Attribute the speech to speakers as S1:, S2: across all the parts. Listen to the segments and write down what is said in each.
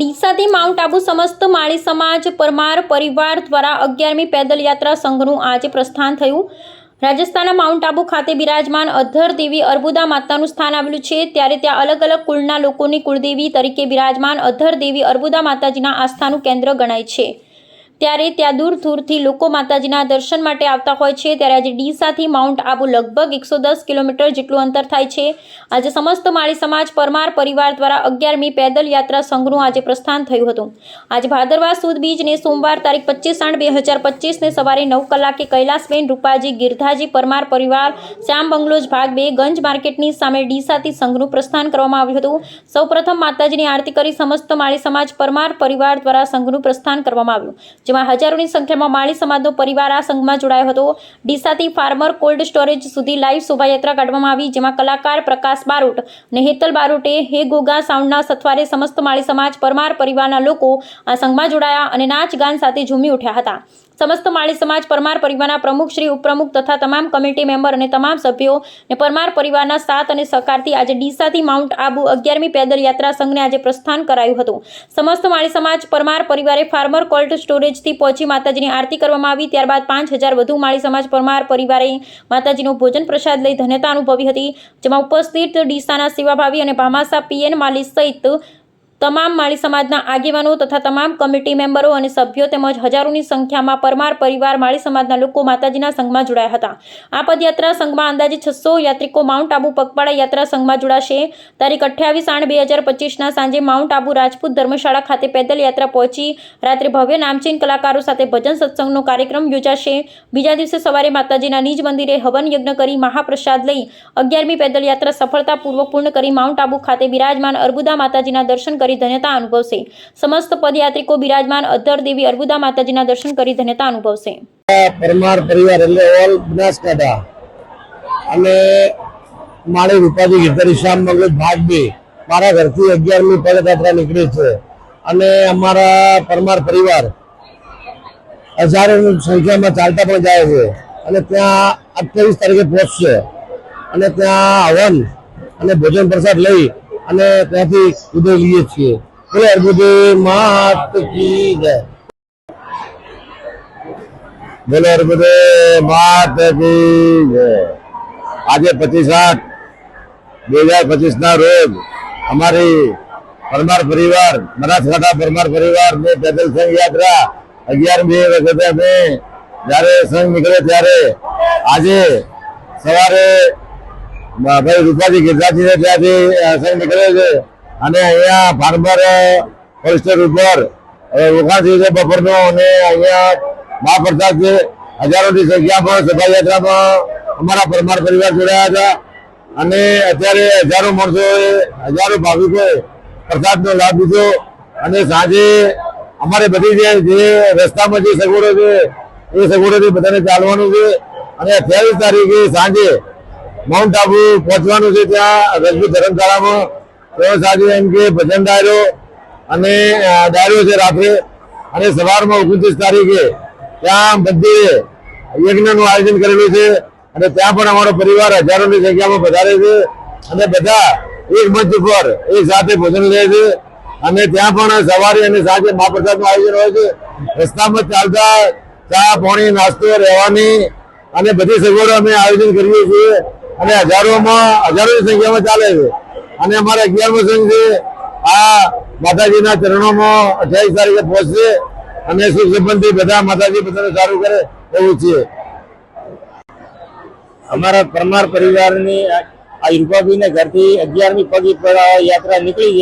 S1: ડીસાથી mount Abu સમસ્ત માળી સમાજ પરમાર પરિવાર દ્વારા 11મી પેદલ યાત્રા સંઘનું આજે પ્રસ્થાન થયું। રાજસ્થાનના માઉન્ટ આબુ ખાતે બિરાજમાન અધર દેવી અર્બુદા માતાનું સ્થાન આવેલું છે, ત્યારે ત્યાં અલગ અલગ કુળના લોકોની કુળદેવી તરીકે બિરાજમાન અધર દેવી અર્બુદા માતાજીના આસ્થાનું કેન્દ્ર ગણાય છે। ત્યારે ત્યાં દૂર દૂરથી લોકો માતાજીના દર્શન માટે આવતા હોય છે। ત્યારે આજે ડીસાથી માઉન્ટ આબુ લગભગ 110 કિલોમીટર જેટલું અંતર થાય છે। આજે સમસ્ત માળી સમાજ પરમાર પરિવાર દ્વારા 11મી પેદલ યાત્રા સંઘનું આજે પ્રસ્થાન થયું હતું। આજે ભાદરવા સુદ બીજને સોમવાર તારીખ 25/8/2025 ને સવારે 9 કલાકે કૈલાસબેન રૂપાજી ગિરધાજી પરમાર પરિવાર શ્યામ બંગલોજ ભાગ 2 ગંજ માર્કેટની સામે ડીસાથી સંઘનું પ્રસ્થાન કરવામાં આવ્યું હતું। સૌપ્રથમ માતાજીની આરતી કરી સમસ્ત માળી સમાજ પરમાર પરિવાર દ્વારા સંઘનું પ્રસ્થાન કરવામાં આવ્યું, જેમાં હજારોની સંખ્યામાં માળી સમાજનો પરિવાર આ સંઘમાં જોડાયો હતો। ડીસાથી ફાર્મર કોલ્ડ સ્ટોરેજ સુધી લાઈવ શોભાયાત્રા કાઢવામાં આવી, જેમાં કલાકાર પ્રકાશ બારોટ અને હેતલ બારોટે હે ગોગા સાઉન્ડના સથવારે સમસ્ત માળી સમાજ પરમાર પરિવારના લોકો આ સંઘમાં જોડાયા અને નાચ ગાન સાથે ઝૂમી ઉઠ્યા હતા। સમસ્ત માળી સમાજ પરમાર પરિવારના પ્રમુખ શ્રી ઉપપ્રમુખ તથા તમામ કમિટી મેમ્બર અને તમામ સભ્યો અને પરમાર પરિવારના સાથ અને સહકારથી આજે ડીસાથી માઉન્ટ આબુ 11મી પેદલ યાત્રા સંઘને આજે પ્રસ્થાન કરાયું હતું। સમસ્ત માળી સમાજ પરમાર પરિવારે ફાર્મર કોલ્ડ સ્ટોરેજથી પહોંચી માતાજીની આરતી કરવામાં આવી। ત્યારબાદ 5000 વધુ માળી સમાજ પરમાર પરિવારે માતાજીનો ભોજન પ્રસાદ લઈ ધન્યતા અનુભવી હતી, જેમાં ઉપસ્થિત ડીસાના સેવાભાવી અને ભામાસા પીએન માલી સહિત તમામ માળી સમાજના આગેવાનો તથા તમામ કમિટી મેમ્બરો અને સભ્યો તેમજ હજારોની સંખ્યામાં પરમાર પરિવાર માળી સમાજના લોકો માતાજીના સંઘમાં જોડાયા હતા। આ પદયાત્રા સંઘમાં અંદાજે 600 યાત્રિકો માઉન્ટ આબુ પગપાળા યાત્રા સંઘમાં જોડાશે। તારીખ 28/8/2025ના સાંજે માઉન્ટ આબુ રાજપૂત ધર્મશાળા ખાતે પેદલ યાત્રા પહોંચી રાત્રે ભવ્ય નામચીન કલાકારો સાથે ભજન સત્સંગનો કાર્યક્રમ યોજાશે। બીજા દિવસે સવારે માતાજીના નિજ મંદિરે હવન યજ્ઞ કરી મહાપ્રસાદ લઈ 11મી પેદલ યાત્રા સફળતાપૂર્વક પૂર્ણ કરી માઉન્ટ આબુ ખાતે બિરાજમાન અર્બુદા માતાજીના દર્શન કરી ધન્યતા અનુભવશે। સમસ્ત પદયાત્રિકો બિરાજમાન અધર દેવી અર્બુદા માતાજીના દર્શન કરી ધન્યતા અનુભવશે।
S2: પરમાર પરિવાર એટલે ઓલ બનાસકાંઠા અને માળી રૂપાજી ગિરધારી શ્યામ બંગલોજ ભાગ 2 મારા ઘરથી 11મી પદયાત્રા નીકળી છે અને અમારા પરમાર પરિવાર હજારોની સંખ્યામાં ચાલતા પણ જાય છે અને ત્યાં 28 તારીખે પહોંચશે અને ત્યાં હવન અને ભોજન પ્રસાદ લઈ અને ત્યાંથી ઉદય લઈએ છીએ। બોલે અર્બુદે માત કી જય, બોલે અર્બુદે માત કી જય। આજે 25/8/2025 ના રોજ અમારી પરમાર પરિવાર બનાસકાંઠા પરમાર પરિવાર ને પેદલ સંઘ યાત્રા 11મી વખતે અમે જયારે સંઘ નીકળે ત્યારે આજે સવારે ભાઈ રૂપાજી ગિરધાજી ને ત્યાંથી સંઘ નીકળે છે અને અહીંયા ફાર્મર હોસ્ટેલ ઉપર રોકાણ થયું છે બપોરનો અને અહીંયા મહાપ્રસાદ છે। હજારોની સંખ્યામાં શોભાયાત્રામાં અમારા પરમાર પરિવાર જોડાયા હતા અને અત્યારે હજારો માણસોએ હજારો ભાવિકોએ પ્રસાદનો લાભ લીધો અને સાંજે અમારે બધી જે રસ્તામાં જે સગવડો છે એ સગવડોથી બધાને ચાલવાનું છે અને 28 તારીખે સાંજે માઉન્ટ આબુ પહોંચવાનું છે। ત્યાં રજપૂત ધર્મશાળામાં તો સાંજે એમ કે ભજન ડાયરો અને ડાયરો છે રાત્રે અને સવારમાં 29 તારીખે ત્યાં મંદિરે યજ્ઞનું આયોજન કરેલું છે અને ત્યાં પણ અમારો પરિવાર હજારોની સંખ્યામાં પધારે છે અને બધા એક મંચ ઉપર એક સાથે ભોજન લે છે અને ત્યાં પણ સવારે અને સાંજે મહાપ્રસાદનું આયોજન હોય છે। રસ્તામાં ચાલતા ચા પાણી નાસ્તો રહેવાની અને બધી સગવડો અમે આયોજન કરીએ છીએ અને હજારોની સંખ્યામાં ચાલે છે અને અમારા 11મો સંઘ છે આ માતાજીના ચરણોમાં 28 તારીખે પહોંચશે અને સુખ સંબંધી બધા માતાજી બધાને સારું કરે એવું છે।
S3: અમારા પરમાર પરિવારની આ રૂપાબીને ઘરથી 11મી પગ યાત્રા નીકળી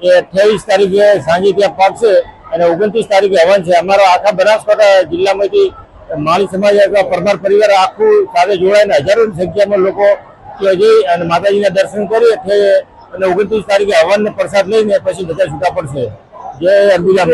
S3: છે એ 28 તારીખે સાંજે ત્યાં પહોંચશે અને 29 તારીખે હવન છે। અમારો આખા બનાસકાંઠા જિલ્લામાંથી માળી સમાજ અથવા પરમાર પરિવાર આખું સાથે જોડાઈને હજારોની સંખ્યામાં લોકો ત્યાં જઈ અને માતાજીના દર્શન કરી અને 29 તારીખે હવન પ્રસાદ લઈને પછી બધા છૂટા પડશે। જય અર્બુદા માત।